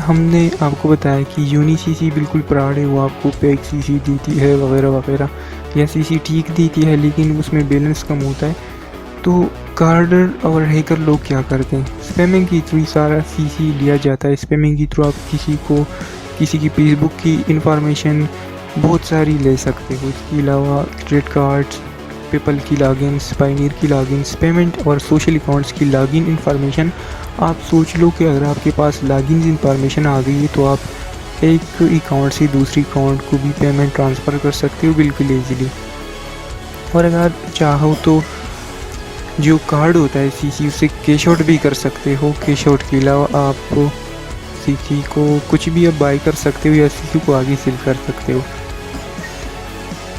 हमने आपको बताया कि यूनीसीसी बिल्कुल प्राउड है, वो आपको पैक सीसी देती है वगैरह वगैरह, या सीसी ठीक देती है, लेकिन उसमें बैलेंस कम होता है। तो कार्डर और हैकर लोग क्या करते हैं, स्पैमिंग के थ्रू सारा सीसी लिया जाता है। स्पैमिंग के थ्रू आप किसी की फेसबुक की इंफॉर्मेशन बहुत सारी ले सकते हो। इसके अलावा क्रेडिट कार्ड्स, पेपल की लॉगिन्स, पायनियर की लॉगिन्स, पेमेंट और सोशल अकाउंट्स की लॉगिन इंफॉर्मेशन। आप सोच लो कि अगर आपके पास लॉगिन इंफॉर्मेशन आ गई है तो आप एक अकाउंट से दूसरी अकाउंट को भी पेमेंट ट्रांसफ़र कर सकते हो बिल्कुल ईजीली। और अगर चाहो तो जो कार्ड होता है सीसी, उससे कैश आउट भी कर सकते हो। कैश आउट के अलावा आप सीसी को कुछ भी अब बाई कर सकते हो या सीसी को आगे सेल कर सकते हो।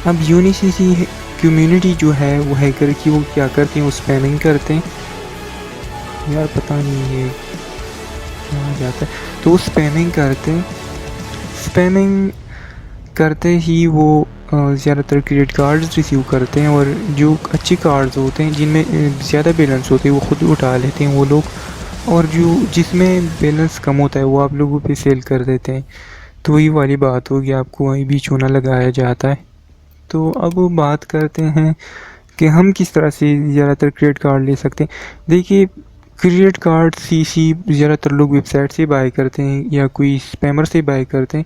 अब यूनीसीसी कम्युनिटी जो है वो हैकर की, वो क्या करते हैं, वो स्पैमिंग करते हैं। यार पता नहीं ये क्या जाता है, तो वो स्पैमिंग करते हैं। स्पैमिंग करते ही वो ज़्यादातर क्रेडिट कार्ड्स रिसीव करते हैं, और जो अच्छे कार्ड्स होते हैं जिनमें ज़्यादा बैलेंस होते हैं वो खुद उठा लेते हैं वो लोग, और जो जिसमें बैलेंस कम होता है वो आप लोगों पे सेल कर देते हैं। तो वही वाली बात होगी, आपको वहीं भी चूना लगाया जाता है। तो अब बात करते हैं कि हम किस तरह से ज़्यादातर क्रेडिट कार्ड ले सकते हैं। देखिए, क्रेडिट कार्ड सीसी ज़्यादातर लोग वेबसाइट से बाय करते हैं या कोई स्पैमर से बाय करते हैं।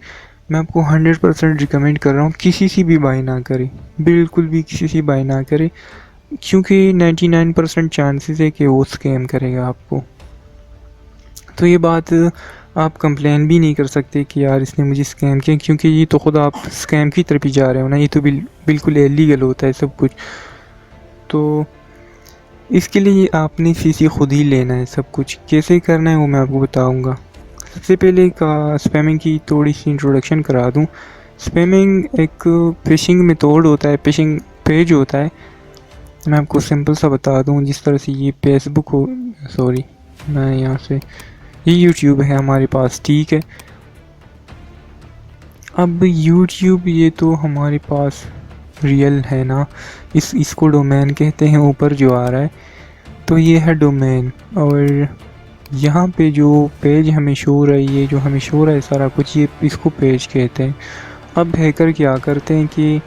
मैं आपको 100% रिकमेंड कर रहा हूँ किसी से भी बाय ना करें, बिल्कुल भी किसी से बाय ना करें, क्योंकि 99% चांसेस है कि वो स्कैम करेगा आपको। तो ये बात आप कंप्लेन भी नहीं कर सकते कि यार इसने मुझे स्कैम किया, क्योंकि ये तो खुद आप स्कैम की तरफ ही जा रहे हो ना। ये तो बिल्कुल इलीगल होता है सब कुछ। तो इसके लिए आपने सीसी खुद ही लेना है। सब कुछ कैसे करना है वो मैं आपको बताऊंगा। सबसे पहले का स्पैमिंग की थोड़ी सी इंट्रोडक्शन करा दूं। स्पैमिंग एक फिशिंग मेथड होता है, फिशिंग पेज होता है। मैं आपको सिंपल सा बता दूं, जिस तरह से ये फेसबुक हो, सॉरी मैं यहाँ से, ये यूट्यूब है हमारे पास, ठीक है। अब यूट्यूब ये तो हमारे पास रियल है ना, इसको डोमेन कहते हैं ऊपर जो आ रहा है। तो ये है डोमेन, और यहाँ पे जो पेज हमें शो हो रहा है, ये जो हमें शो हो रहा है सारा कुछ, ये इसको पेज कहते हैं। अब हैकर क्या करते हैं कि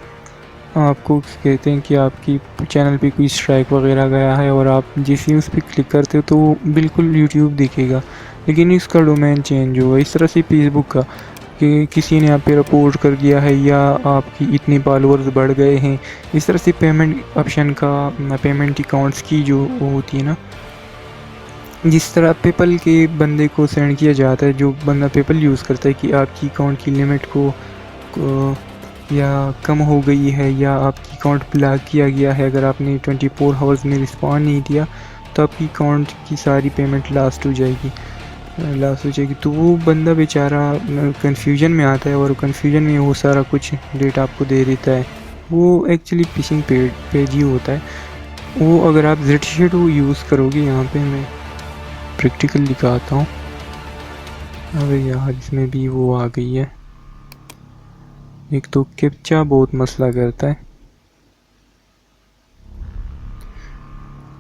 आपको कहते हैं कि आपकी चैनल पे कोई स्ट्राइक वगैरह गया है, और आप जैसे ही उस पर क्लिक करते हो तो वो बिल्कुल यूट्यूब दिखेगा, लेकिन इसका डोमेन चेंज होगा। इस तरह से फेसबुक का कि किसी ने आप पे रिपोर्ट कर दिया है, या आपकी इतने फॉलोअर्स बढ़ गए हैं। इस तरह से पेमेंट ऑप्शन का, पेमेंट अकाउंट्स की जो वो होती है ना, जिस तरह पेपल के बंदे को सेंड किया जाता है, जो बंदा पेपल यूज़ करता है कि आपकी अकाउंट की लिमिट को या कम हो गई है, या आपकी अकाउंट ब्लॉक किया गया है, अगर आपने 24 आवर्स में रिस्पॉन्ड नहीं दिया तो आपकी अकाउंट की सारी पेमेंट लास्ट हो जाएगी। तो वो बंदा बेचारा कन्फ्यूजन में आता है, और कन्फ्यूजन में वो सारा कुछ डेटा आपको दे देता है। वो एक्चुअली फिशिंग पेज ही होता है वो। अगर आप जेड यूज़ करोगे, यहाँ पे मैं प्रैक्टिकल दिखाता हूँ। अरे यार इसमें भी वो आ गई है। एक तो कैप्चा बहुत मसला करता है।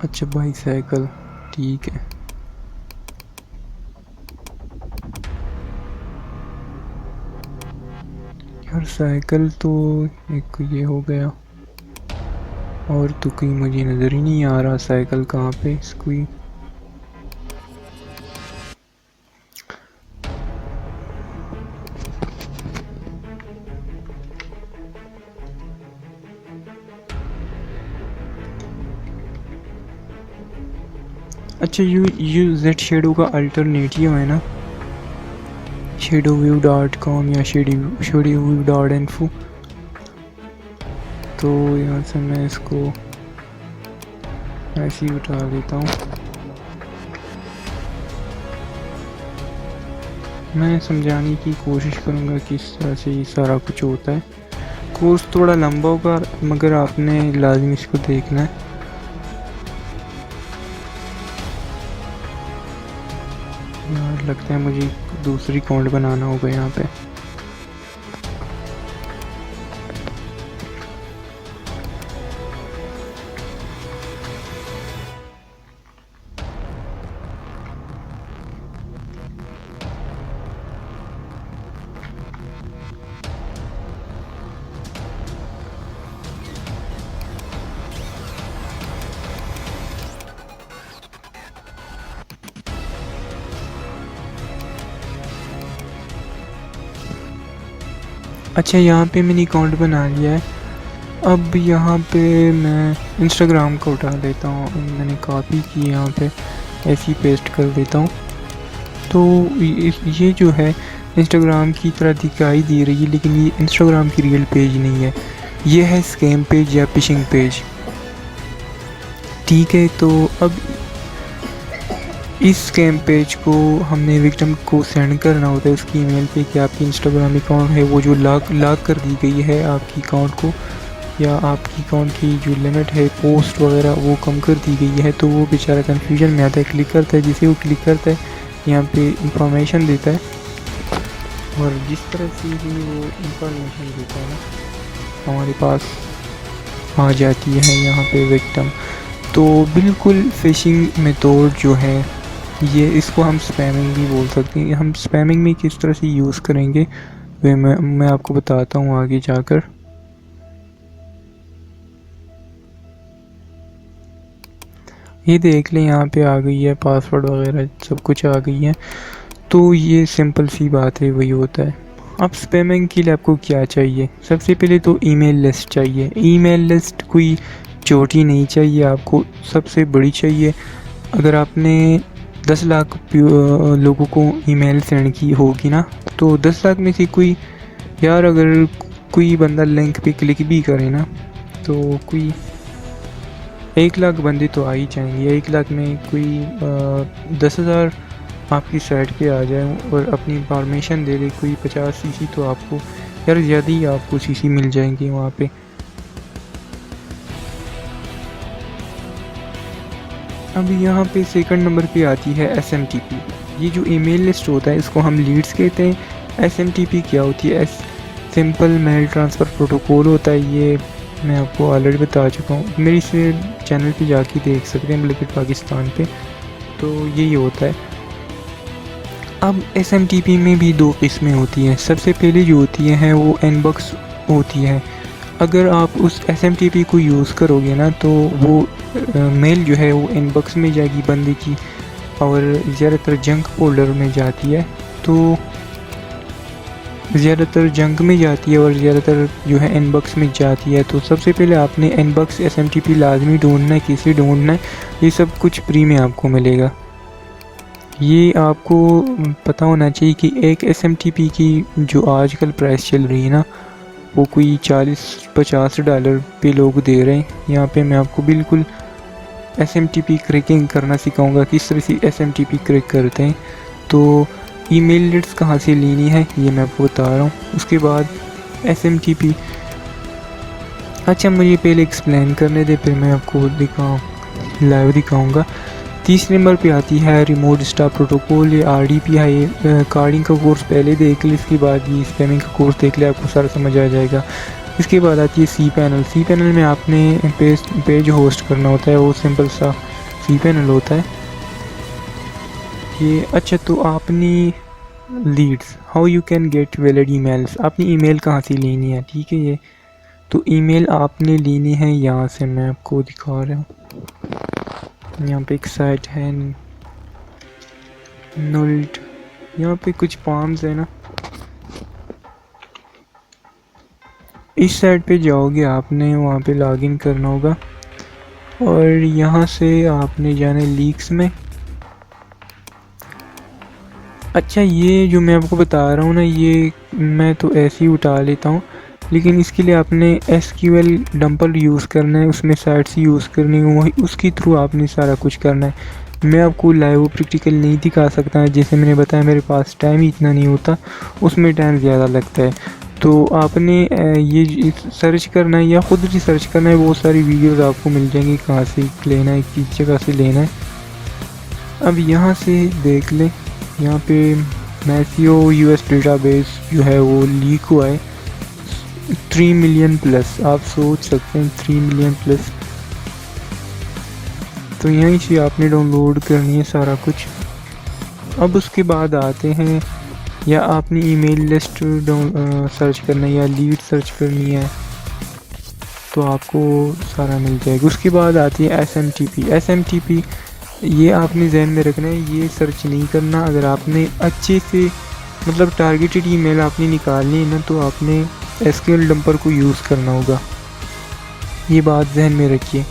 अच्छा बाईसाइकिल, ठीक है। यार साइकिल तो एक ये हो गया, और तो कहीं मुझे नज़र ही नहीं आ रहा साइकिल कहाँ पे इसको ही। अच्छा यू जेड शेडो का अल्टरनेटिव है ना, shadowview.com या shadowview.info। तो यहाँ से मैं इसको ऐसे ही उठा देता हूँ। मैं समझाने की कोशिश करूँगा किस तरह से ये सारा कुछ होता है। कोर्स थोड़ा लंबा होगा, मगर आपने लाजमी इसको देखना है। यार लगता है मुझे दूसरी अकाउंट बनाना होगा यहाँ पे। अच्छा, यहाँ पे मैंने अकाउंट बना लिया है। अब यहाँ पे मैं इंस्टाग्राम को उठा लेता हूँ, मैंने कॉपी की यहाँ पे ऐसी पेस्ट कर देता हूँ। तो ये जो है इंस्टाग्राम की तरह दिखाई दे रही है, लेकिन ये इंस्टाग्राम की रियल पेज नहीं है, ये है स्कैम पेज या फिशिंग पेज। ठीक है, तो अब इस स्कैम पेज को हमने विक्टिम को सेंड करना होता है उसकी ईमेल पे कि आपकी इंस्टाग्राम अकाउंट है वो जो लॉक कर दी गई है आपकी अकाउंट को, या आपकी अकाउंट की जो लिमिट है पोस्ट वगैरह वो कम कर दी गई है। तो वो बेचारा कन्फ्यूजन में आता है, क्लिक करता है, जिसे वो क्लिक करता है यहाँ पे इंफॉर्मेशन देता है, और जिस तरह से ही वो इंफॉर्मेशन देता है ना हमारे पास आ जाती है यहाँ पे विक्टिम। तो बिल्कुल फिशिंग मेथड जो है ये, इसको हम स्पैमिंग भी बोल सकते हैं। हम स्पैमिंग में किस तरह से यूज़ करेंगे वे मैं आपको बताता हूँ आगे जाकर। ये देख लें यहाँ पे आ गई है, पासवर्ड वगैरह सब कुछ आ गई है। तो ये सिंपल सी बात है, वही होता है। अब स्पैमिंग के लिए आपको क्या चाहिए? सबसे पहले तो ईमेल लिस्ट चाहिए। ईमेल लिस्ट कोई छोटी नहीं चाहिए, आपको सबसे बड़ी चाहिए। अगर आपने 10 लाख लोगों को ईमेल सेंड की होगी ना, तो 10 लाख में से कोई, यार अगर कोई बंदा लिंक पे क्लिक भी करे ना, तो कोई 1 लाख बंदे तो आ ही जाएंगे। 1 लाख में कोई 10,000 आपकी साइट पे आ जाए और अपनी इंफॉर्मेशन दे दे, कोई 50 सीसी तो आपको, यार ज़्यादा ही आपको सीसी मिल जाएंगे वहाँ पे। अब यहाँ पे सेकंड नंबर पे आती है SMTP। ये जो ईमेल लिस्ट होता है इसको हम लीड्स कहते हैं। SMTP क्या होती है? सिंपल मेल ट्रांसफ़र प्रोटोकॉल होता है। ये मैं आपको ऑलरेडी बता चुका हूँ, मेरी से चैनल पे जाके देख सकते हैं ब्लैकेट पाकिस्तान पे। तो यही होता है। अब SMTP में भी 2 किस्में होती हैं। सबसे पहले जो होती है वो इनबॉक्स होती है। अगर आप उस SMTP को यूज़ करोगे ना, तो वो मेल जो है वो इनबॉक्स में जाएगी बंदे की, और ज़्यादातर जंक फोल्डर में जाती है। तो ज़्यादातर जंक में जाती है और ज़्यादातर जो है इनबॉक्स में जाती है। तो सबसे पहले आपने इनबॉक्स SMTP लाजमी ढूंढना है, किसे ढूंढना है, ये सब कुछ फ्री में आपको मिलेगा। ये आपको पता होना चाहिए कि एक SMTP की जो आजकल प्राइस चल रही है ना, वो कोई $40-50 पे लोग दे रहे हैं। यहाँ पे मैं आपको बिल्कुल SMTP क्रैकिंग करना सिखाऊंगा, किस तरह से SMTP क्रैक करते हैं। तो ईमेल लिस्ट कहाँ से लेनी है ये मैं आपको बता रहा हूँ। उसके बाद SMTP, अच्छा मुझे पहले एक्सप्लेन करने दे, फिर मैं आपको लाइव दिखाऊँगा। तीसरे नंबर पे आती है रिमोट स्टाफ प्रोटोकॉल, ये RDP है। ये कार्डिंग का कोर्स पहले देख ले, इसके बाद ये स्पैमिंग का कोर्स देख ले, आपको सारा समझ आ जाएगा। इसके बाद आती है cPanel। cPanel में आपने पेज होस्ट करना होता है, वो सिंपल सा cPanel होता है ये। अच्छा, तो आपने leads, how you can get valid emails, आपने ईमेल कहाँ से लेनी है? ठीक है, ये तो ईमेल आपने लेनी है यहाँ से, मैं आपको दिखा रहा हूँ। यहाँ पे एक साइट है नोल्ट, यहाँ पे कुछ फॉर्म्स है ना, इस साइट पे जाओगे आपने, वहाँ पे लॉगिन करना होगा और यहाँ से आपने जाना है लीक्स में। अच्छा, ये जो मैं आपको बता रहा हूँ ना, ये मैं तो ऐसे ही उठा लेता हूँ, लेकिन इसके लिए आपने SQL डंपर यूज़ करना है, उसमें साइट्स यूज़ करनी है, वही उसके थ्रू आपने सारा कुछ करना है। मैं आपको लाइव प्रैक्टिकल नहीं दिखा सकता, जैसे मैंने बताया मेरे पास टाइम ही इतना नहीं होता, उसमें टाइम ज़्यादा लगता है। तो आपने ये सर्च करना है या ख़ुद रिसर्च करना है, बहुत सारी वीडियोज़ आपको मिल जाएंगी कहाँ से लेना है, किस जगह से लेना है। अब यहाँ से देख लें, यहाँ पे मैसियो US डेटाबेस जो है वो लीक हुआ है 3 मिलियन प्लस, आप सोच सकते हैं 3 मिलियन प्लस। तो यहीं से आपने डाउनलोड करनी है सारा कुछ। अब उसके बाद आते हैं, या आपने ईमेल लिस्ट सर्च करना है या लीड सर्च करनी है, तो आपको सारा मिल जाएगा। उसके बाद आती है SMTP। ये आपने जहन में रखना है, ये सर्च नहीं करना। अगर आपने अच्छे से मतलब टारगेटेड ईमेल आपने निकालनी है ना, तो आपने एसक्यूएल डंपर को यूज़ करना होगा, ये बात जहन में रखिए।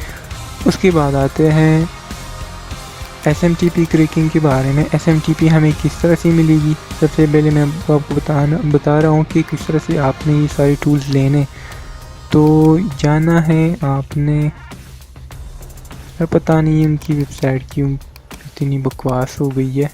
उसके बाद आते हैं एसएमटीपी क्रैकिंग के बारे में। एसएमटीपी हमें किस तरह से मिलेगी? सबसे पहले मैं आपको बता रहा हूँ कि किस तरह से आपने ये सारे टूल्स लेने। तो जाना है आपने, पता नहीं उनकी वेबसाइट क्यों इतनी बकवास हो गई है।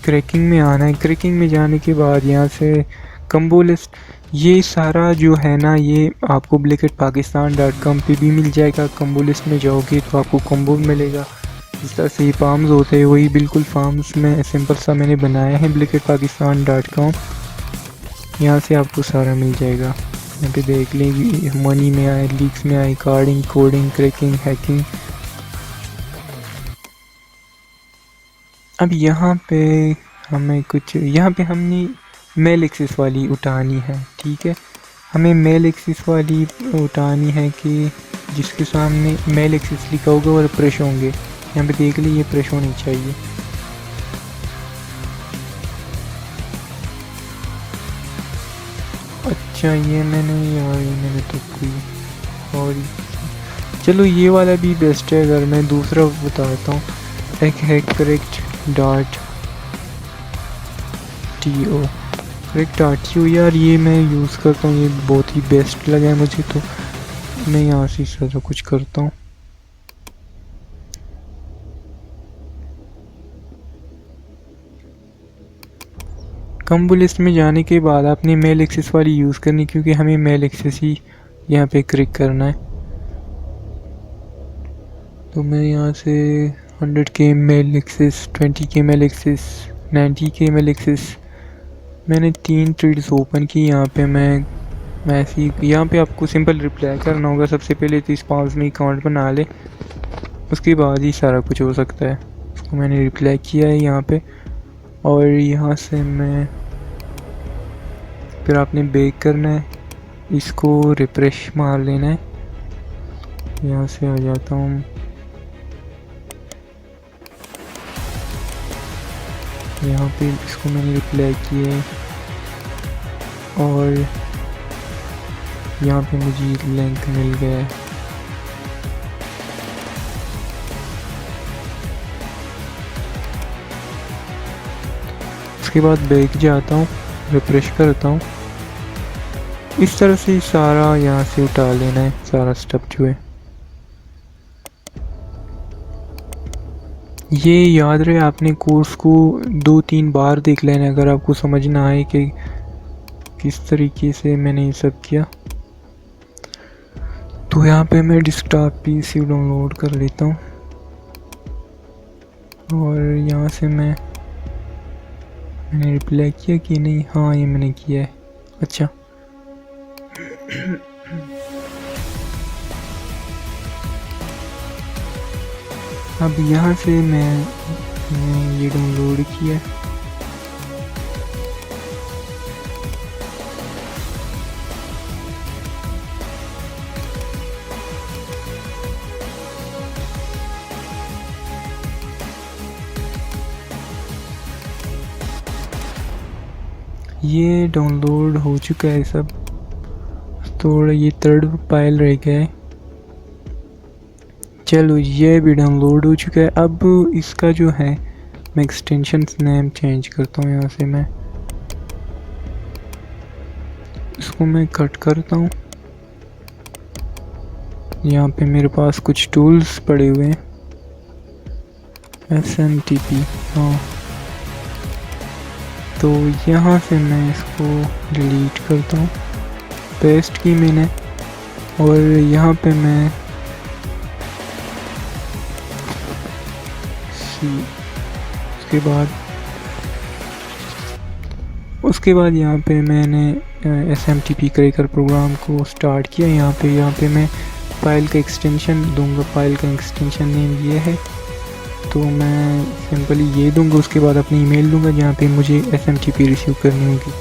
क्रैकिंग में आना है। क्रैकिंग में जाने के बाद यहाँ से कम्बो लिस्ट, ये सारा जो है ना ये आपको blacketpakistan.com पे भी मिल जाएगा। कम्बो लिस्ट में जाओगे तो आपको कम्बो मिलेगा। जिस तरह से ये फार्म्स होते हैं वही बिल्कुल फार्म्स में सिंपल सा मैंने बनाया है blacketpakistan.com। यहाँ से आपको सारा मिल जाएगा। यहाँ पे देख लेंगे, मनी में आए, लीक्स में आए, कार्डिंग, कोडिंग, क्रैकिंग, हैकिंग। अब यहाँ पे हमें कुछ, यहाँ पे हमने मेल एक्सेस वाली उठानी है, ठीक है। हमें मेल एक्सेस वाली उठानी है कि जिसके सामने मेल एक्सेस लिखा होगा और प्रेस होंगे। यहाँ पे देख लीजिए, प्रेस होनी चाहिए। अच्छा ये मैंने तो कोई और, चलो ये वाला भी बेस्ट है। अगर मैं दूसरा बताता हूँ, एक है correct.to यार, ये मैं यूज़ करता हूँ, ये बहुत ही बेस्ट लगा है मुझे, तो मैं यहाँ से सारा कुछ करता हूँ। कम्बो लिस्ट में जाने के बाद आपने मेल एक्सेस वाली यूज़ करनी, क्योंकि हमें मेल एक्सेस ही यहाँ पे क्लिक करना है। तो मैं यहाँ से 100K mail access, 20K mail access, 90K mail access, मैंने 3 ट्रेड्स ओपन की। यहाँ पे मैं ऐसी, यहाँ पे आपको सिंपल रिप्लाई करना होगा। सबसे पहले तो इस पास में अकाउंट बना ले, उसके बाद ही सारा कुछ हो सकता है। उसको मैंने रिप्लाई किया है यहाँ पे, और यहाँ से मैं फिर आपने बेक करना है, इसको रिफ्रेश मार लेना है। यहाँ से आ जाता हूँ, यहाँ पे इसको मैंने रिप्लाई किया है, और यहाँ पे मुझे लिंक मिल गया है। उसके बाद बैक जाता हूँ, रिफ्रेश करता हूँ। इस तरह से सारा यहाँ से उठा लेना है, सारा स्टेप जो है। ये याद रहे, आपने कोर्स को 2-3 बार देख लेना अगर आपको समझ ना आए कि किस तरीके से मैंने ये सब किया। तो यहाँ पे मैं डेस्कटॉप पीसी डाउनलोड कर लेता हूँ, और यहाँ से मैंने रिप्लाई किया कि नहीं, हाँ ये मैंने किया है। अच्छा अब यहाँ से मैंने ये डाउनलोड किया। ये डाउनलोड हो चुका है सब, थोड़ा ये 3rd फाइल रह गया है। चलो ये भी डाउनलोड हो चुका है। अब इसका जो है मैं एक्सटेंशन नेम चेंज करता हूँ। यहाँ से मैं इसको मैं कट करता हूँ। यहाँ पे मेरे पास कुछ टूल्स पड़े हुए हैं, SMTP, हाँ। तो यहाँ से मैं इसको डिलीट करता हूँ, पेस्ट की मैंने, और यहाँ पे मैं उसके बाद यहाँ पे मैंने SMTP क्रैकर प्रोग्राम को स्टार्ट किया। यहाँ पे मैं फाइल का एक्सटेंशन दूंगा। फाइल का एक्सटेंशन नेम ये है, तो मैं सिंपली ये दूंगा। उसके बाद अपनी ईमेल दूंगा जहाँ पे मुझे SMTP रिसीव करनी होगी।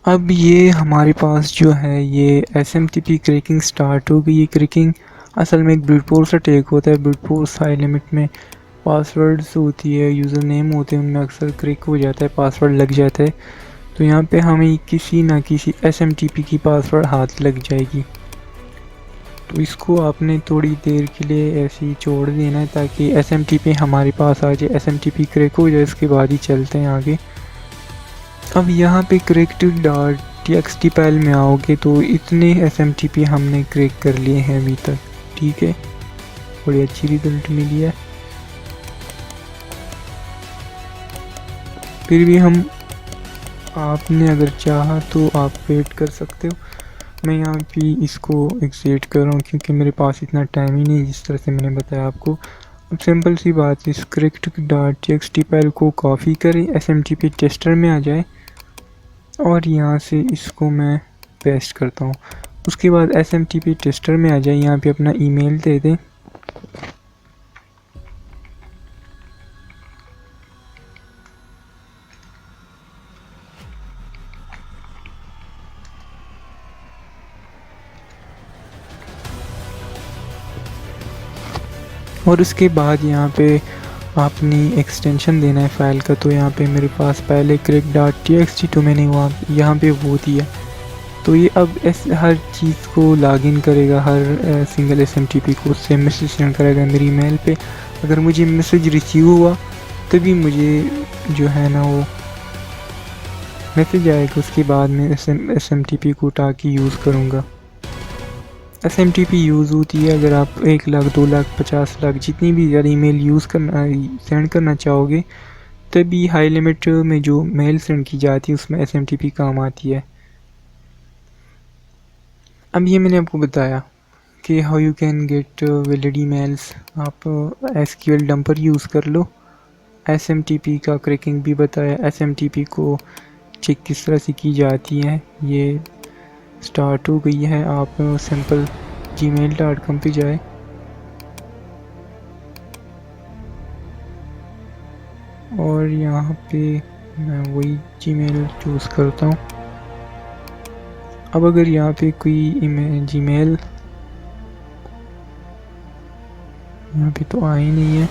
अब ये हमारे पास जो है ये SMTP क्रैकिंग स्टार्ट हो गई। ये क्रैकिंग असल में एक ब्रूट फोर्स अटैक होता है। ब्रूट फोर्स हाई लिमिट में पासवर्ड्स होती है, यूज़र नेम होते हैं, उनमें अक्सर क्रैक हो जाता है, पासवर्ड लग जाता है। तो यहाँ पे हमें किसी ना किसी SMTP की पासवर्ड हाथ लग जाएगी। तो इसको आपने थोड़ी देर के लिए ऐसे ही छोड़ देना है ताकि SMTP हमारे पास आ जाए। SMTP क्रैक हो जाए, इसके बाद ही चलते हैं आगे। अब यहाँ पे cracked.txt फाइल में आओगे तो इतने SMTP हमने क्रैक कर लिए हैं अभी तक। ठीक है, बड़ी अच्छी रिजल्ट मिली है। फिर भी हम आपने अगर चाहा तो आप वेट कर सकते हो। मैं यहाँ पे इसको एग्जिट कर रहा हूँ क्योंकि मेरे पास इतना टाइम ही नहीं, जिस तरह से मैंने बताया आपको। अब सिंपल सी बात है, इस cracked.txt फाइल को कॉपी करें, SMTP टेस्टर में आ जाए और यहाँ से इसको मैं पेस्ट करता हूँ। उसके बाद SMTP टेस्टर में आ जाए, यहाँ पे अपना ईमेल दे दें। और उसके बाद यहाँ पे आपने एक्सटेंशन देना है फाइल का। तो यहाँ पे मेरे पास पहले crack.txt तो मैंने वहाँ यहाँ पे वो दिया। तो ये अब हर चीज़ को लॉगिन करेगा, हर सिंगल SMTP को उससे मैसेज सेंड करेगा मेरी ईमेल पे। अगर मुझे मैसेज रिसीव हुआ तभी मुझे जो है ना वो मैसेज आएगा, उसके बाद मैं SMTP को उठा के यूज़ करूँगा। SMTP यूज़ होती है अगर आप 1 लाख 2 लाख 50 लाख जितनी भी ज़्यादा ईमेल यूज़ करना सेंड करना चाहोगे, तभी हाई लिमिट में जो मेल सेंड की जाती है उसमें SMTP काम आती है। अब ये मैंने आपको बताया कि how you can get valid emails. आप SQL डंपर यूज़ कर लो। SMTP का क्रैकिंग भी बताया, SMTP को चेक किस तरह से की जाती है। ये स्टार्ट हो गई है। आप सिंपल gmail.com पे जाए और यहाँ पे मैं वही जीमेल चूज़ करता हूँ। अब अगर यहाँ पे कोई जीमेल यहाँ पे तो आ ही नहीं है,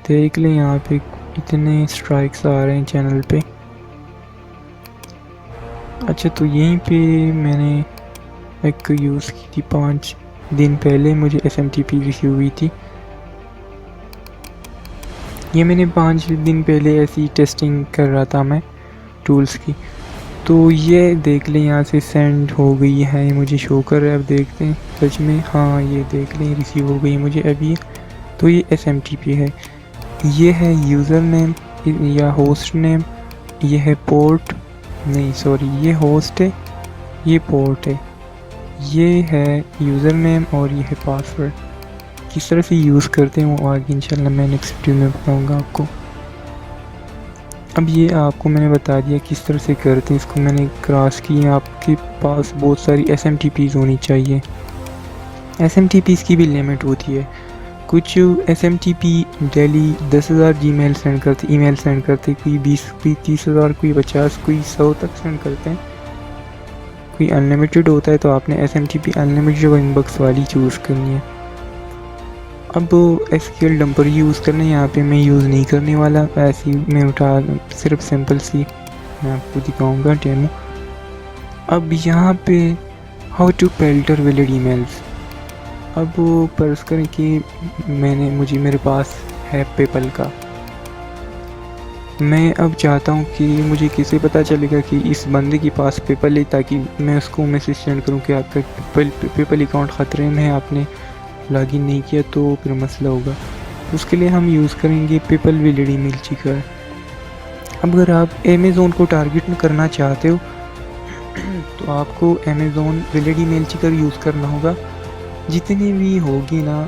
देख लें यहाँ पे इतने स्ट्राइक्स आ रहे हैं चैनल पे। अच्छा, तो यहीं पे मैंने एक यूज़ की थी 5 दिन पहले, मुझे SMTP रिसीव हुई थी। ये मैंने 5 दिन पहले ऐसी टेस्टिंग कर रहा था मैं टूल्स की। तो ये देख लें यहाँ से सेंड हो गई है, ये मुझे शो कर रहा है। अब देखते हैं सच में, हाँ ये देख लें रिसीव हो गई मुझे अभी। तो ये SMTP है, ये है यूज़र नेम या होस्ट नेम, ये है पोर्ट, नहीं सॉरी ये होस्ट है, ये पोर्ट है, ये है यूज़र नेम और ये है पासवर्ड। किस तरह से यूज़ करते हैं वो आगे इंशाल्लाह मैं नेक्स्ट वीडियो में बताऊंगा आपको। अब ये आपको मैंने बता दिया किस तरह से करते हैं, इसको मैंने क्रॉस किया। आपके पास बहुत सारी SMTPs होनी चाहिए। SMTPs की भी लिमिट होती है। कुछ SMTP डेली 10,000 ईमेल सेंड करते, कोई 20, कोई 30,000, कोई 50, कोई 100 तक सेंड करते हैं। कोई अनलिमिटेड होता है तो आपने SMTP अनलिमिटेड इनबॉक्स वाली चूज़ करनी है। अब SQL डंपर यूज़ करना है, यहाँ पे मैं यूज़ नहीं करने वाला, ऐसी मैं उठा सिर्फ सिंपल सी मैं आपको दिखाऊंगा डेमो। अब यहाँ पे how to filter valid emails. अब फर्ज करें कि मेरे पास है पेपल का, मैं अब चाहता हूँ कि मुझे कैसे पता चलेगा कि इस बंदे के पास पेपल है, ताकि मैं उसको मैसेज सेंड करूँ कि आपका पेपल अकाउंट ख़तरे में है, आपने लॉगिन नहीं किया तो फिर मसला होगा। उसके लिए हम यूज़ करेंगे पेपल वैलिड ईमेल चेकर। अब अगर आप अमेज़ोन को टारगेट करना चाहते हो तो आपको Amazon valid email checker use करना होगा। जितनी भी होगी ना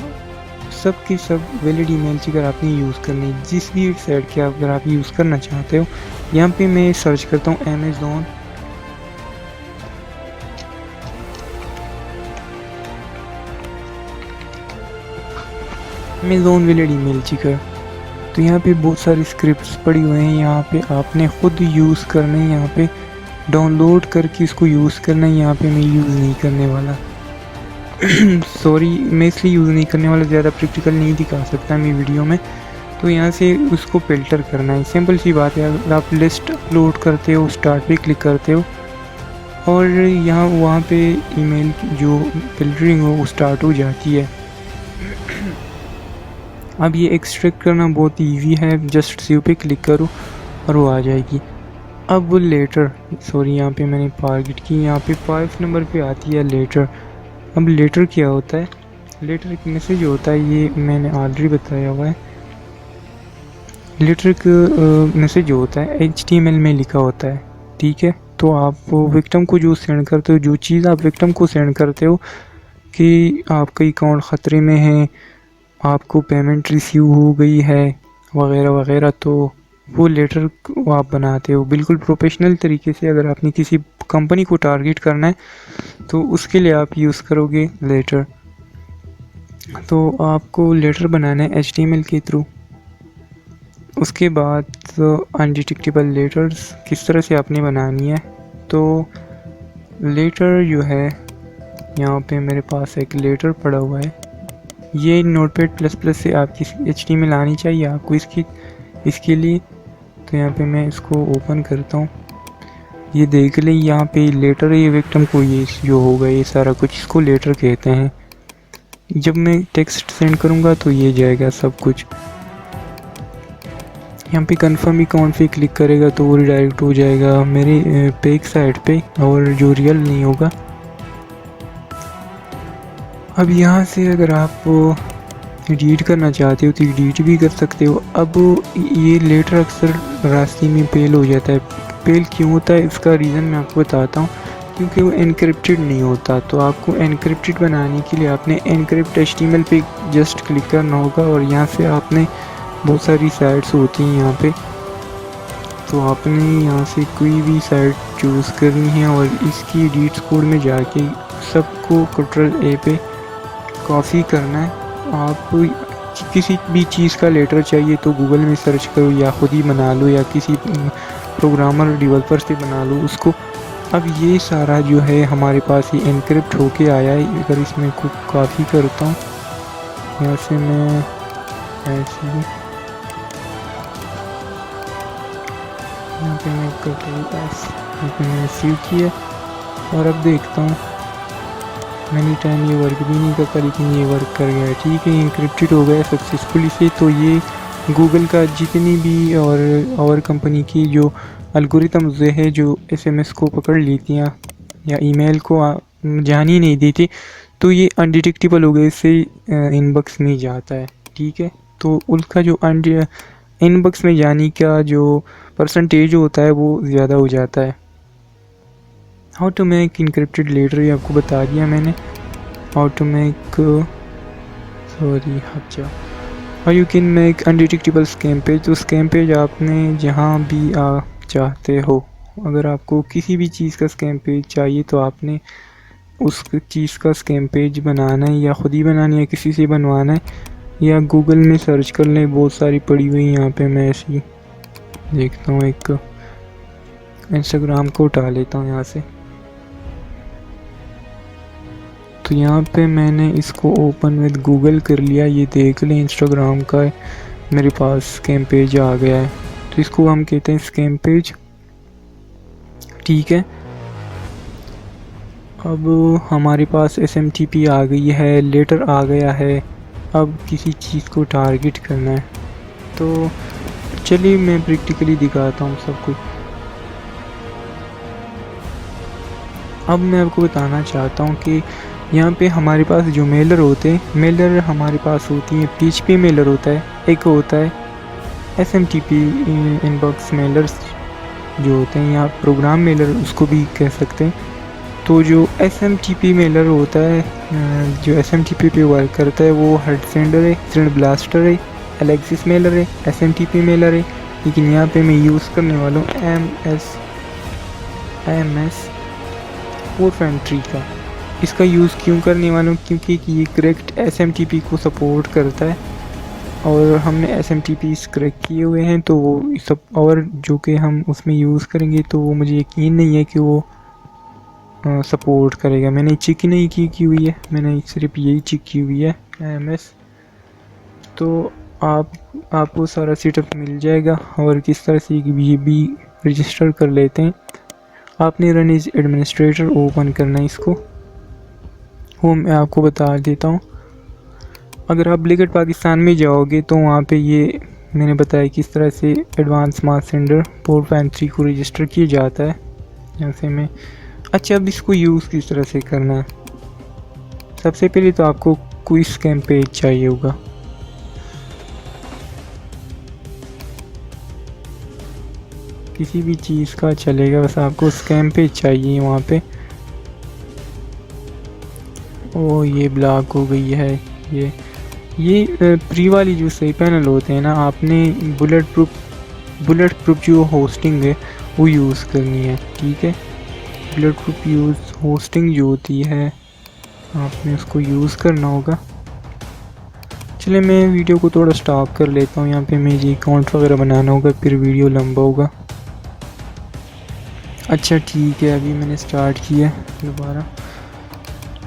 सब के सब वैलिड ईमेल चेकर आपने यूज़ करनी है, जिस भी साइट के अगर आप यूज़ करना चाहते हो। यहाँ पे मैं सर्च करता हूँ अमेज़ोन अमेज़ॉन विलेट ईमेल चिकर। तो यहाँ पे बहुत सारी स्क्रिप्ट्स पड़ी हुए हैं, यहाँ पे आपने ख़ुद यूज़ करना है, यहाँ पे डाउनलोड करके इसको यूज़ करना है। यहाँ पे मैं यूज़ नहीं करने वाला सॉरी, मैं इसलिए यूज़ नहीं करने वाला, ज़्यादा प्रैक्टिकल नहीं दिखा सकता मैं वीडियो में। तो यहाँ से उसको फ़िल्टर करना है, सिंपल सी बात है। अगर आप लिस्ट अपलोड करते हो, स्टार्ट पे क्लिक करते हो और यहाँ वहाँ पे ईमेल की जो फ़िल्टरिंग हो वो स्टार्ट हो जाती है। अब ये एक्सट्रैक्ट करना बहुत इजी है, जस्ट सेव पे क्लिक करो और वो आ जाएगी। अब लेटर, सॉरी यहाँ पे मैंने टारगेट की, यहाँ पे 5 नंबर पे आती है लेटर। अब लेटर क्या होता है? लेटर एक मैसेज होता है, ये मैंने ऑलरेडी बताया हुआ है। लेटर एक मैसेज होता है, HTML में लिखा होता है, ठीक है। तो आप विक्टिम को जो सेंड करते हो, जो चीज़ आप विक्टिम को सेंड करते हो कि आपका अकाउंट ख़तरे में है, आपको पेमेंट रिसीव हो गई है वगैरह वगैरह, तो वो लेटर आप बनाते हो बिल्कुल प्रोफेशनल तरीके से। अगर आपने किसी कंपनी को टारगेट करना है तो उसके लिए आप यूज़ करोगे लेटर। तो आपको लेटर बनाना है HTML के थ्रू। उसके बाद अनडिटेक्टेबल लेटर्स किस तरह से आपने बनानी है, तो लेटर जो है, यहाँ पे मेरे पास एक लेटर पड़ा हुआ है, ये Notepad++ से आपकी HTML आनी चाहिए आपको इसके लिए। तो यहाँ पे मैं इसको ओपन करता हूँ, ये देख ले, यहाँ पे लेटर है, ये विक्टिम को ये जो होगा ये सारा कुछ, इसको लेटर कहते हैं। जब मैं टेक्स्ट सेंड करूँगा तो ये जाएगा सब कुछ। यहाँ पे कंफर्म अकाउंट पे क्लिक करेगा तो वो रिडायरेक्ट हो जाएगा मेरे पेक साइट पे, और जो रियल नहीं होगा। अब यहाँ से अगर आप एडिट करना चाहते हो तो एडिट भी कर सकते हो। अब ये लेटर अक्सर रास्ते में फेल हो जाता है। फेल क्यों होता है इसका रीज़न मैं आपको बताता हूँ, क्योंकि वो एनक्रिप्टेड नहीं होता। तो आपको एनक्रिप्टेड बनाने के लिए आपने एनक्रिप्ट HTML पे जस्ट क्लिक करना होगा, और यहाँ से आपने बहुत सारी साइट्स होती हैं यहाँ पे, तो आपने यहाँ से कोई भी साइट चूज़ करनी है और इसकी एडिट्स कोड में जाके सबको Ctrl+A पे कॉपी करना है। आप किसी भी चीज़ का लेटर चाहिए तो गूगल में सर्च करो, या ख़ुद ही बना लो, या किसी प्रोग्रामर डेवलपर से बना लो उसको। अब ये सारा जो है हमारे पास ये एनक्रिप्ट होके आया है। अगर इसमें को कॉपी करता हूँ, यहाँ से मैं ऐसे ही यहाँ पे मैं मैंने सेव किया, और अब देखता हूँ मैनी टाइम ये वर्क भी नहीं करता, लेकिन ये वर्क कर गया है, ठीक है, इनक्रिप्टेड हो गया सक्सेसफुली से। तो ये गूगल का जितनी भी और कंपनी की जो एल्गोरिथम्स है जो SMS को पकड़ लेती हैं या ईमेल को जान ही नहीं देती, तो ये अनडिटेक्टेबल हो गए, इससे इनबॉक्स में जाता है, ठीक है। तो उसका जो इनबॉक्स में जाने का जो परसेंटेज होता है वो ज़्यादा हो जाता है। How to make encrypted letter ये आपको बता दिया मैंने। How to make how you can make undetectable scam page. तो स्कैम पेज आपने जहाँ भी चाहते हो, अगर आपको किसी भी चीज़ का स्कैम पेज चाहिए तो आपने उस चीज़ का स्कैम पेज बनाना है, या ख़ुद ही बनाना है, किसी से बनवाना है, या गूगल में सर्च कर लें, बहुत सारी पड़ी हुई यहाँ पे। मैं ऐसी देखता हूँ, एक इंस्टाग्राम को उठा लेता हूँ यहाँ से। तो यहाँ पे मैंने इसको ओपन विद गूगल कर लिया, ये देख लें इंस्टाग्राम का मेरे पास स्कैम पेज आ गया है। तो इसको हम कहते हैं स्कैम पेज, ठीक है। अब हमारे पास SMTP आ गई है, लेटर आ गया है। अब किसी चीज़ को टारगेट करना है, तो चलिए मैं प्रैक्टिकली दिखाता हूँ सब कुछ। अब मैं आपको बताना चाहता हूँ कि यहाँ पे हमारे पास जो मेलर होते हैं, मेलर हमारे पास होती है, PHP मेलर होता है, एक होता है SMTP इनबॉक्स मेलर्स जो होते हैं, या प्रोग्राम मेलर उसको भी कह सकते हैं। तो जो SMTP मेलर होता है, जो SMTP पे वर्क करता है, वो हेड सेंडर है, सेंड ब्लास्टर है, एलेक्सिस मेलर है, SMTP मेलर है। लेकिन यहाँ पे मैं यूज़ करने वाला हूँ MS 4.3 का। इसका यूज़ क्यों करने वाला हूँ, क्योंकि ये करेक्ट SMTP को सपोर्ट करता है। और हमने SMTPs क्रैक किए हुए हैं, तो वो सब और जो कि हम उसमें यूज़ करेंगे तो वो मुझे यकीन नहीं है कि वो सपोर्ट करेगा। मैंने चेक नहीं की हुई है, मैंने सिर्फ यही चेक की हुई है MS। तो आपको सारा सेटअप मिल जाएगा और किस तरह से ये भी रजिस्टर कर लेते हैं। आपने रन एज एडमिनिस्ट्रेटर ओपन करना है इसको, वो मैं आपको बता देता हूँ। अगर आप ब्लिगेड पाकिस्तान में जाओगे तो वहाँ पे ये मैंने बताया किस तरह से एडवांस मार्क्स सेंडर 4.3 को रजिस्टर किया जाता है। यहाँ से मैं अच्छा, अब इसको यूज़ किस तरह से करना है। सबसे पहले तो आपको क्विज कैंप पेज चाहिए होगा। किसी भी चीज़ का चलेगा, बस आपको स्कैम पेज चाहिए वहाँ पे। ओ ये ब्लॉक हो गई है। ये प्री वाली जो सही पैनल होते हैं ना, आपने बुलेट प्रूफ जो होस्टिंग है वो यूज़ करनी है, ठीक है। बुलेट प्रूफ यूज़ होस्टिंग जो होती है आपने उसको यूज़ करना होगा। चलिए मैं वीडियो को थोड़ा स्टॉप कर लेता हूँ, यहाँ पे मुझे अकाउंट वगैरह बनाना होगा, फिर वीडियो लंबा होगा। अच्छा ठीक है, अभी मैंने स्टार्ट किया दोबारा।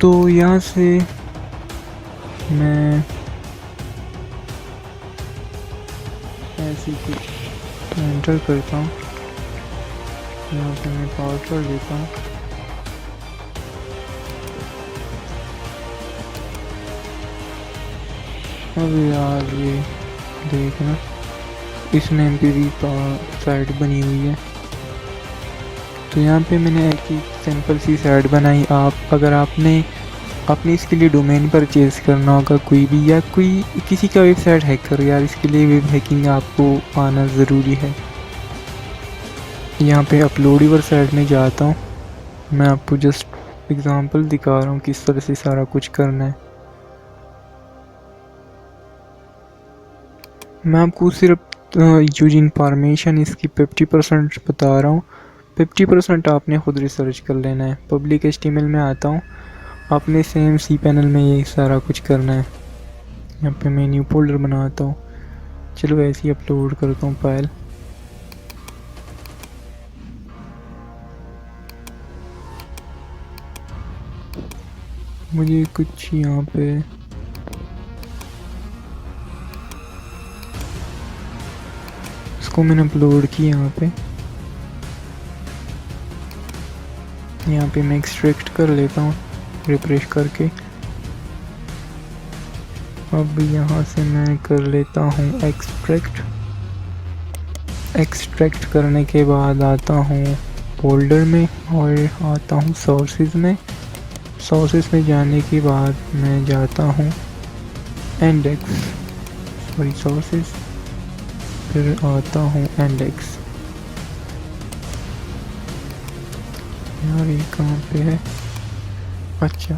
तो यहाँ से मैं ऐसे कुछ एंटर करता हूँ, यहाँ पे मैं पासवर्ड देता हूँ। अब यार ये देखना, इस नेम पे भी साइट बनी हुई है। तो यहाँ पे मैंने एक ही सिंपल सी साइट बनाई। अगर आपने इसके लिए डोमेन परचेज करना होगा कोई भी, या कोई किसी का वेबसाइट हैक करो यार, इसके लिए वेब हैकिंग आपको आना ज़रूरी है। यहाँ पे अपलोड यूर साइट में जाता हूँ, मैं आपको जस्ट एग्जांपल दिखा रहा हूँ किस तरह से सारा कुछ करना है। मैं आपको सिर्फ यूज इन्फॉर्मेशन इसकी 50% बता रहा हूँ, 50% आपने खुद रिसर्च कर लेना है। पब्लिक HTML में आता हूँ, आपने सेम cPanel में ये सारा कुछ करना है। यहाँ पे मैं न्यू फोल्डर बनाता हूँ, चलो ऐसे ही अपलोड करता हूँ फाइल। मुझे कुछ यहाँ पे इसको मैंने अपलोड किया यहाँ पे मैं एक्सट्रैक्ट कर लेता हूँ रिफ्रेश करके। अब यहाँ से मैं कर लेता हूँ एक्सट्रैक्ट करने के बाद आता हूँ फोल्डर में और आता हूँ सोर्सेज में जाने के बाद मैं जाता हूँ सोर्सेज, फिर आता हूँ इंडेक्स। यार ये कहाँ पे है, अच्छा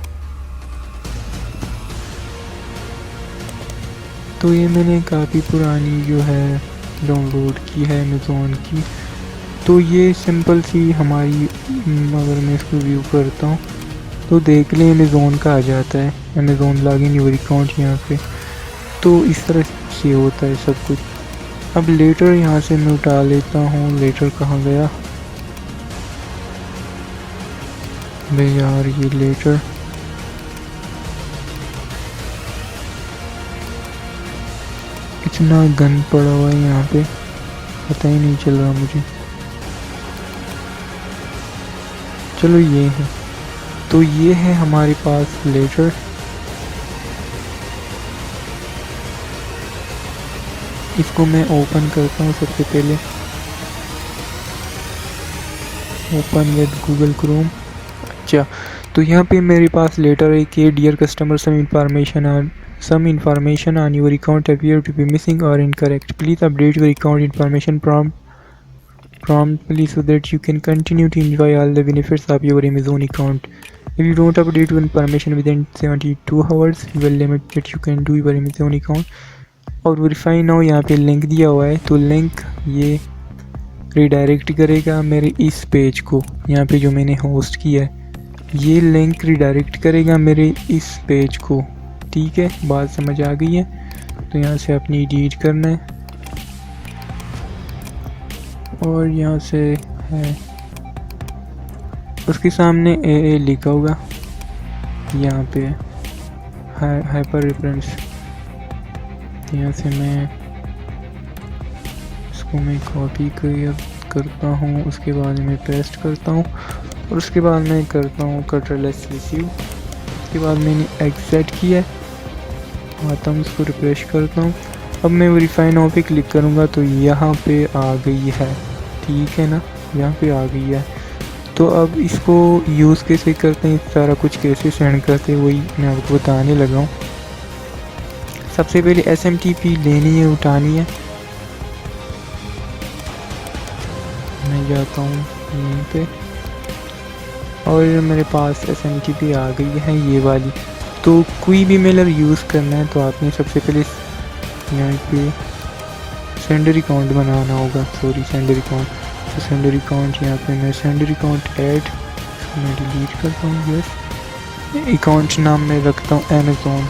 तो ये मैंने काफ़ी पुरानी जो है डाउनलोड की है अमेज़ॉन की। तो ये सिंपल सी हमारी, अगर मैं इसको व्यू करता हूँ तो देख लें अमेज़ॉन का आ जाता है, अमेज़ॉन लॉगिन यूर अकाउंट यहाँ पे। तो इस तरह से होता है सब कुछ। अब लेटर यहाँ से मैं उठा लेता हूँ, लेटर कहाँ गया बे यार, ये लेटर इतना गन पड़ा हुआ है यहाँ पे, पता ही नहीं चल रहा मुझे। चलो ये है, तो ये है हमारे पास लेटर। इसको मैं ओपन करता हूँ सबसे पहले, ओपन विद गूगल क्रोम। अच्छा तो यहाँ पे मेरे पास लेटर है कि dear customer some information on your account appear to be missing or incorrect. Please update your account information promptly so that you can continue to enjoy all the benefits of your Amazon account. If you don't update your information within 72 hours, you will limit that you can do your Amazon account. और verify now यहाँ पे link दिया हुआ है, तो link ये redirect करेगा मेरे इस पेज को, यहाँ पे जो मैंने होस्ट किया है ये लिंक रिडायरेक्ट करेगा मेरे इस पेज को। ठीक है, बात समझ आ गई है। तो यहाँ से अपनी एडिट करना है और यहाँ से है उसके सामने ए लिखा होगा, यहाँ पे हाइपर रेफरेंस। यहाँ से मैं इसको मैं कॉपी करता हूँ, उसके बाद मैं पेस्ट करता हूँ और उसके बाद मैं करता हूँ कंट्रोल-S रिसीव। उसके बाद मैंने एग्जिट किया है, आता हूँ इसको रिफ्रेश करता हूँ। अब मैं वेरीफाई नाउ पे क्लिक करूँगा तो यहाँ पे आ गई है, ठीक है ना, यहाँ पे आ गई है। तो अब इसको यूज़ कैसे करते हैं, सारा कुछ कैसे सेंड करते हैं वही मैं आपको बताने लगा हूँ। सबसे पहले SMTP लेनी है, उठानी है। मैं जाता हूँ यहीं पे और मेरे पास SMTP आ गई है ये वाली। तो कोई भी मेलर यूज़ करना है तो आपने सबसे पहले यहाँ पे सेंडर अकाउंट बनाना होगा, सेंडर अकाउंट। तो सेंडर अकाउंट यहाँ पे मैं सेंडर अकाउंट ऐड मैं डिलीट करता हूँ। यस, अकाउंट नाम मैं रखता हूँ अमेज़ॉन।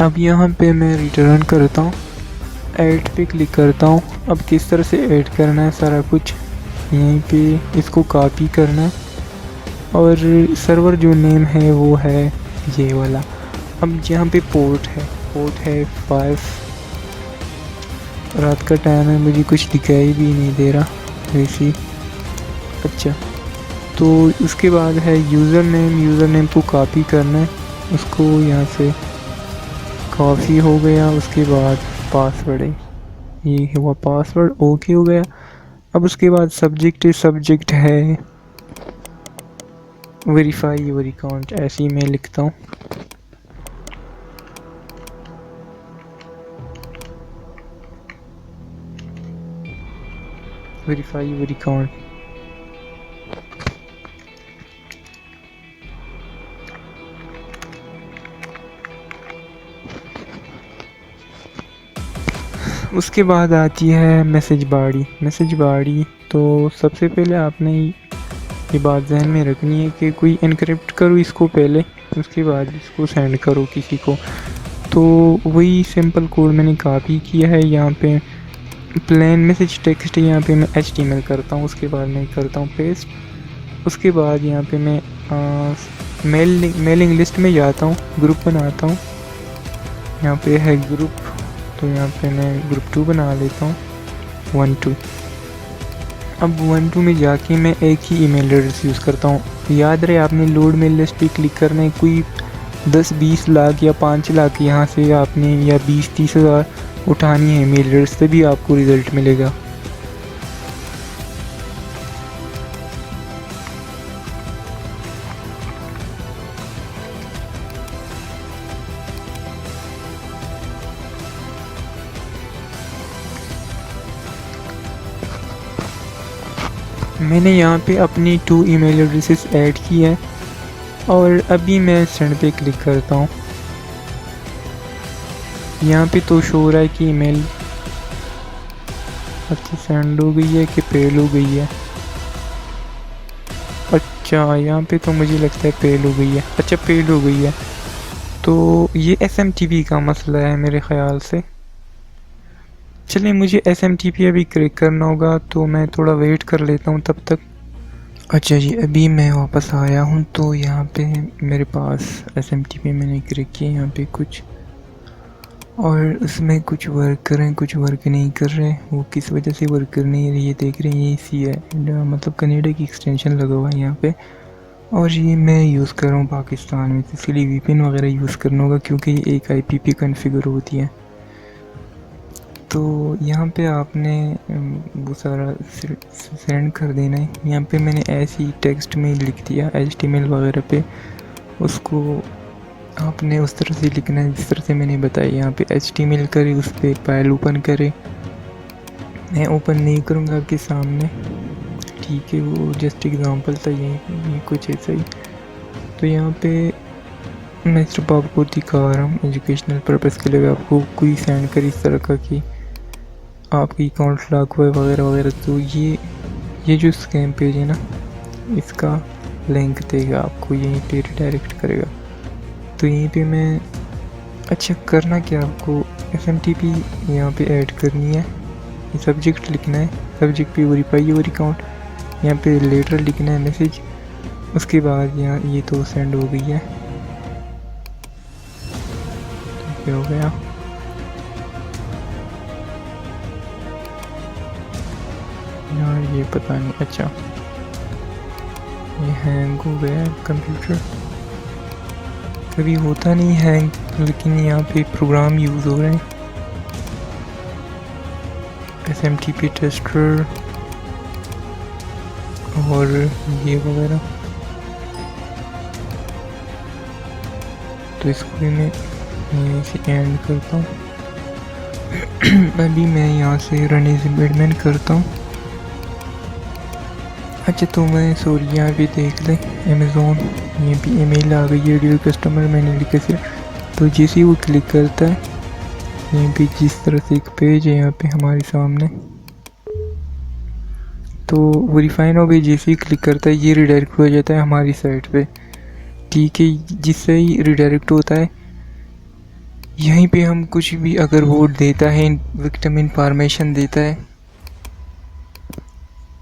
अब यहाँ पे मैं रिटर्न करता हूँ, ऐड पे क्लिक करता हूँ। अब किस तरह से ऐड करना है सारा कुछ यहीं पे इसको कॉपी करना है और सर्वर जो नेम है वो है ये वाला। अब यहाँ पे पोर्ट है 5। रात का टाइम है, मुझे कुछ दिखाई भी नहीं दे रहा वैसे। अच्छा, तो उसके बाद है यूज़र नेम को कॉपी करना है, उसको यहाँ से कॉपी हो गया। उसके बाद पासवर्ड है, ये हुआ पासवर्ड, ओके हो गया। अब उसके बाद सब्जेक्ट है वेरीफाई योर अकाउंट, ऐसे ही मैं लिखता हूँ। Verify your account. उसके बाद आती है मैसेज बाड़ी। तो सबसे पहले आपने ये बात जहन में रखनी है कि कोई इनक्रिप्ट करो इसको पहले, उसके बाद इसको सेंड करो किसी को। तो वही सिंपल कोड मैंने कॉपी किया है। यहाँ पे प्लेन मैसेज टेक्स्ट यहाँ पे मैं HTML करता हूँ, उसके बाद मैं करता हूँ पेस्ट। उसके बाद यहाँ पे मैं मेलिंग लिस्ट में जाता हूँ, ग्रुप बनाता हूँ। यहाँ पे है ग्रुप, तो यहाँ पे मैं ग्रुप 2 बना लेता हूँ 1-2। अब 1-2 में जाके मैं एक ही ईमेल एड्रेस यूज़ करता हूँ। याद रहे आपने लोड मेल लिस्ट पे क्लिक करना है, कोई 10-20 लाख या 5 लाख यहाँ से आपने या 20-30 हज़ार उठानी है मेल एड्रेस, तभी आपको रिज़ल्ट मिलेगा। मैंने यहाँ पे अपनी 2 ईमेल एड्रेसेस ऐड की है और अभी मैं सेंड पे क्लिक करता हूँ। यहाँ पे तो शो हो रहा है कि ईमेल अच्छा सेंड हो गई है कि फेल हो गई है। अच्छा, यहाँ पे तो मुझे लगता है फेल हो गई है। अच्छा, फेल हो गई है तो ये SMTP का मसला है मेरे ख़्याल से। चलिए, मुझे SMTP अभी क्रैक करना होगा तो मैं थोड़ा वेट कर लेता हूँ तब तक। अच्छा जी, अभी मैं वापस आया हूँ तो यहाँ पे मेरे पास SMTP मैंने क्रैक किया यहाँ पे कुछ, और उसमें कुछ वर्क कर रहे हैं, कुछ वर्क नहीं कर रहे। वो किस वजह से वर्क कर नहीं रही है देख रहे हैं, ये इसी है मतलब कनाडा की एक्सटेंशन लगा हुआ है यहाँ पे। और ये मैं यूज़ कर रहा हूँ पाकिस्तान में, तो इसके लिए VPN वगैरह यूज़ करना होगा क्योंकि ये एक IPP कॉन्फ़िगर होती है। तो यहाँ पे आपने वो सारा सेंड कर देना है। यहाँ पे मैंने ऐसे ही टेक्स्ट में लिख दिया HTML वगैरह पे, उसको आपने उस तरह से लिखना है जिस तरह से मैंने बताया। यहाँ पे HTML करे, उस पर फाइल ओपन करे। मैं ओपन नहीं करूँगा आपके सामने, ठीक है, वो जस्ट एग्जांपल था, यही कुछ ऐसा ही। तो यहाँ पे मैं सिर्फ आपको दिखा रहा हूँ एजुकेशनल पर्पज़ के लिए, आपको कोई सेंड कर इस तरह का कि आपकी अकाउंट लॉक हुआ है वगैरह वगैरह, तो ये जो स्कैम पेज है ना, इसका लिंक देगा आपको, यहीं पे रिडायरेक्ट करेगा। तो यहीं पे मैं अच्छा करना क्या, आपको SMTP यहाँ पे ऐड करनी है, सब्जेक्ट लिखना है, सब्जेक्ट पे वेरीफाई योर अकाउंट, यहाँ पे लेटर लिखना है मैसेज, उसके बाद यहाँ ये तो सेंड हो गई है, तो हो गया। यार ये पता नहीं, अच्छा ये हैंग हो गया कंप्यूटर, कभी होता नहीं हैंग, लेकिन यहाँ पे प्रोग्राम यूज़ हो रहे हैं, SMTP टेस्टर और ये वगैरह। तो इसको भी मैं यहीं से एंड करता हूँ। अभी मैं यहाँ से रन एज एडमिन करता हूँ। अच्छा तो मैं सॉरी यहाँ पे देख लें अमेज़ोन, ये भी ईमेल आ गई है, डियर कस्टमर, मैंने लिखा से। तो जैसे ही वो क्लिक करता है, यहाँ पे जिस तरह से एक पेज है यहाँ पे हमारे सामने, तो वेरीफाई नाउ पे जैसे ही क्लिक करता है ये रिडायरेक्ट हो जाता है हमारी साइट पे, ठीक है। जिससे ही रिडायरेक्ट होता है, यहीं पे हम कुछ भी अगर वोट देता है, विक्टिम इन्फॉर्मेशन देता है,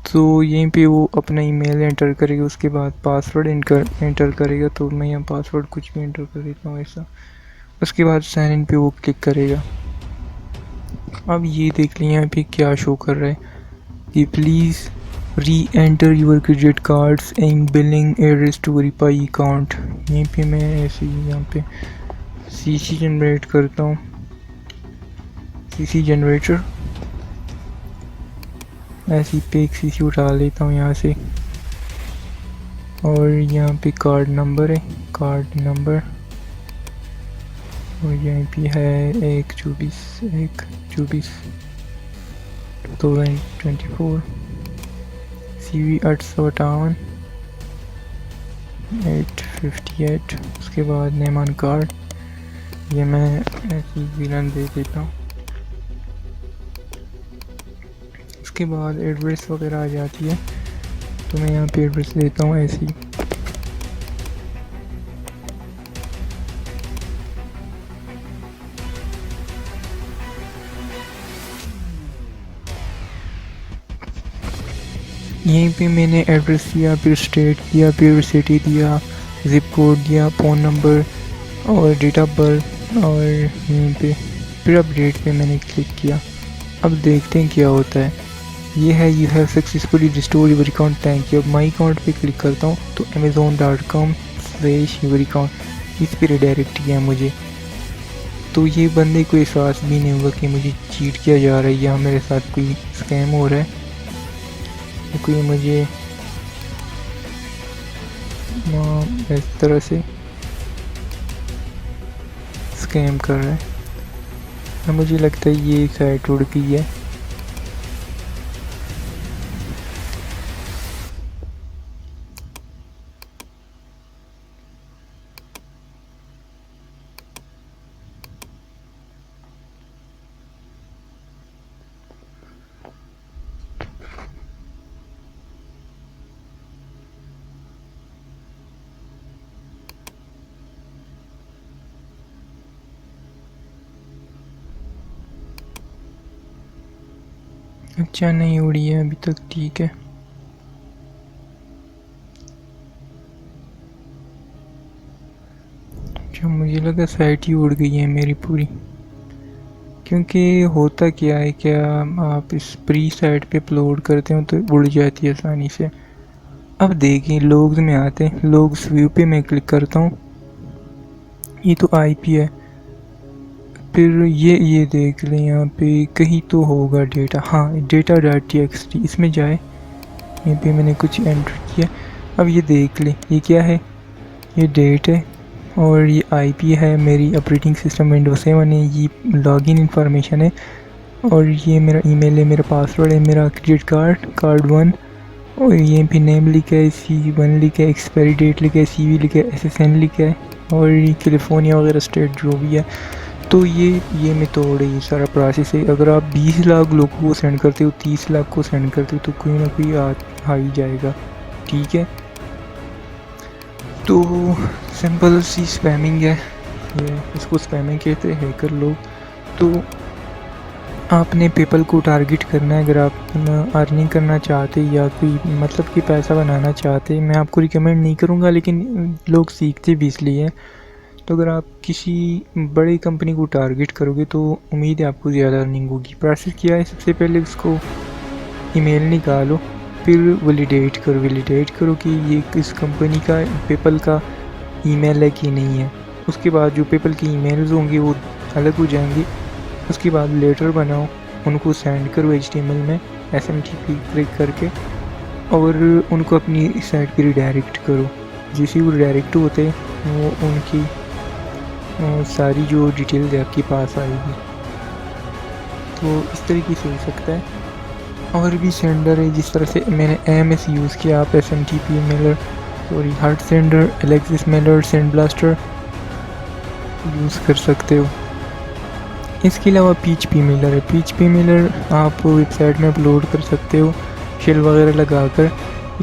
तो यहीं पे वो अपना ईमेल एंटर करेगा, उसके बाद पासवर्ड एंटर करेगा। तो मैं यहाँ पासवर्ड कुछ भी एंटर कर देता हूँ ऐसा, उसके बाद साइन इन पे वो क्लिक करेगा। अब ये देख लें यहाँ पे क्या शो कर रहा है कि please re enter your credit cards and billing address to verify account. यहीं पे मैं ऐसे ही यहाँ पे CC जनरेट करता हूँ, CC जनरेटर, ऐसी पे एक CC उठा लेता हूँ यहाँ से, और यहाँ पे कार्ड नंबर है, कार्ड नंबर, और यहाँ पे है 1/24/1/24 2024, CV 858 858। उसके बाद नेम ऑन कार्ड, ये मैं ऐसी विलन दे देता हूँ। उसके बाद एड्रेस वगैरह आ जाती है, तो मैं यहाँ पे एड्रेस देता हूँ ऐसी। यहीं पे मैंने एड्रेस दिया, फिर स्टेट दिया, फिर सिटी दिया, ज़िप कोड दिया, फ़ोन नंबर और डेट ऑफ बर्थ, और यहीं पे फिर अपडेट पे मैंने क्लिक किया। अब देखते हैं क्या होता है। ये है you have successfully restore your account, thank you. अब माई अकाउंट पे क्लिक करता हूँ तो amazon.com/योर अकाउंट, इस पर रिडायरेक्ट किया मुझे। तो ये बंदे को एहसास भी नहीं होगा कि मुझे चीट किया जा रहा है या मेरे साथ कोई स्कैम हो रहा है, कोई मुझे इस तरह से स्कैम कर रहा है। मुझे लगता है ये साइट उड़ गई है। अच्छा नहीं उड़ी है अभी तक, ठीक है। अच्छा मुझे लगा साइट ही उड़ गई है मेरी पूरी, क्योंकि होता क्या है, क्या आप इस प्री साइट पे अपलोड करते हो तो उड़ जाती है आसानी से। अब देखिए लोग्स में आते हैं, लोग्स व्यू पे मैं क्लिक करता हूँ, ये तो IP है। फिर ये देख लें यहाँ पे कहीं तो होगा डेटा, हाँ data.txt, इसमें जाए, यहाँ पे मैंने कुछ एंटर किया। अब ये देख लें ये क्या है, ये डेट है और ये IP है, मेरी ऑपरेटिंग सिस्टम विंडोज 7 है, ये लॉगिन इंफॉर्मेशन है, और ये मेरा ईमेल है, मेरा पासवर्ड है, मेरा क्रेडिट कार्ड 1, और ये भी नेम लिखा है, C1 लिखा है, एक्सपायरी डेट लिखा है, CV लिखा है, SSN लिखा है और ये कैलिफोर्निया वगैरह स्टेट जो भी है। तो ये मेथड है, ये सारा प्रोसेस है। अगर आप 20 लाख लोगों को सेंड करते हो, 30 लाख को सेंड करते हो तो कोई ना कोई आ ही जाएगा, ठीक है। तो सिंपल सी स्पैमिंग है ये, इसको स्पैमिंग कहते हैं हैकर लोग। तो आपने पेपल को टारगेट करना है अगर आप अर्निंग करना चाहते या कोई मतलब कि पैसा बनाना चाहते। मैं आपको रिकमेंड नहीं करूँगा, लेकिन लोग सीखते भी इसलिए हैं। तो अगर आप किसी बड़ी कंपनी को टारगेट करोगे तो उम्मीद है आपको ज़्यादा अर्निंग होगी। प्रोसेस क्या है, सबसे पहले उसको ईमेल निकालो, फिर वैलिडेट करो कि ये किस कंपनी का पेपल का ईमेल है कि नहीं है। उसके बाद जो पेपल की ईमेल्स होंगे वो अलग हो जाएंगे। उसके बाद लेटर बनाओ, उनको सेंड करो HTML में SMTP क्लिक करके और उनको अपनी साइट पर रिडायरेक्ट करो। जैसे वो डायरेक्ट होते वो उनकी सारी जो डिटेल्स है आपके पास आएगी। तो इस तरीके से हो सकता है। और भी सेंडर है, जिस तरह से मैंने AMS यूज़ किया, आप SMTP Mailer heart sender, Alexis Mailer, send blaster use कर सकते हो। इसके अलावा PHP मेलर है। PHP मेलर आप वेबसाइट में अपलोड कर सकते हो शेल वगैरह लगाकर।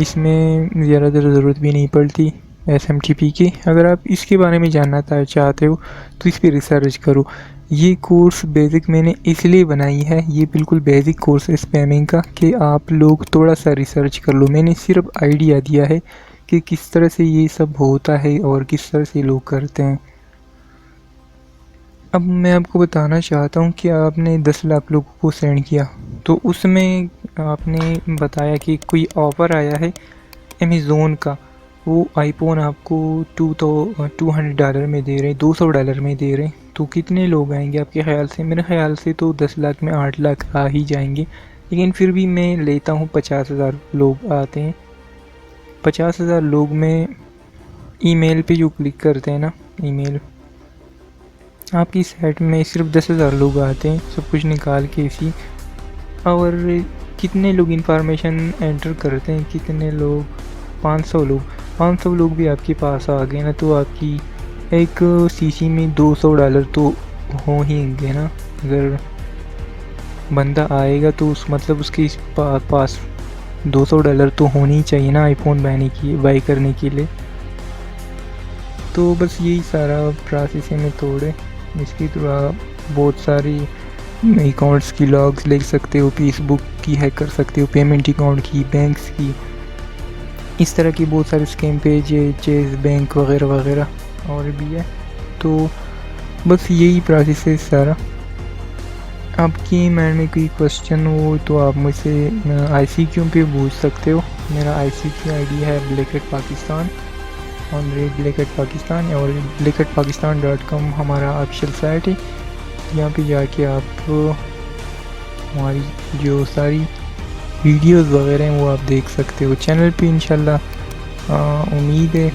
इसमें ज़्यादातर ज़रूरत भी नहीं पड़ती SMTP की। अगर आप इसके बारे में जानना चाहते हो तो इस पर रिसर्च करो। ये कोर्स बेसिक मैंने इसलिए बनाई है, ये बिल्कुल बेसिक कोर्स है स्पैमिंग का, कि आप लोग थोड़ा सा रिसर्च कर लो। मैंने सिर्फ आइडिया दिया है कि किस तरह से ये सब होता है और किस तरह से लोग करते हैं। अब मैं आपको बताना चाहता हूँ कि आपने 10 लाख लोगों को सेंड किया, तो उसमें आपने बताया कि कोई ऑफ़र आया है अमेज़ोन का, वो आईफोन आपको $200 में दे रहे हैं, $200 में दे रहे हैं। तो कितने लोग आएंगे आपके ख़्याल से? मेरे ख़्याल से तो 10 लाख में 8 लाख आ ही जाएंगे, लेकिन फिर भी मैं लेता हूँ 50,000 लोग आते हैं। 50,000 लोग में ईमेल पे जो क्लिक करते हैं ना, ईमेल आपकी साइट में सिर्फ 10,000 लोग आते हैं सब कुछ निकाल के इसी। और कितने लोग इंफॉर्मेशन एंटर करते हैं, कितने लोग? 500 लोग भी आपके पास आ गए ना, तो आपकी एक CC में $200 तो हो ही गए ना। अगर बंदा आएगा तो उस मतलब उसके पास $200 तो होनी ही चाहिए ना आईफोन बाई करने के लिए। तो बस यही सारा प्रोसेस में तोड़े। इसकी तो आप बहुत सारी अकाउंट्स की लॉग्स लिख सकते हो, फेसबुक की हैक कर सकते हो, पेमेंट अकाउंट की, बैंक्स की, इस तरह की बहुत सारे स्कैम पेज है, चेज़ बैंक वगैरह वगैरह और भी है। तो बस यही प्रोसेस है सारा। आपकी माइंड में कोई क्वेश्चन हो तो आप मुझसे ICQ पे पूछ सकते हो। मेरा ICQ ID है blackhatpakistan @blackhatpakistan और blackhatpakistan.com हमारा ऑफिशियल साइट है। यहाँ पे जाके आप हमारी जो सारी वीडियोस वगैरह हैं वो आप देख सकते हो। चैनल पे इंशाल्लाह उम्मीद है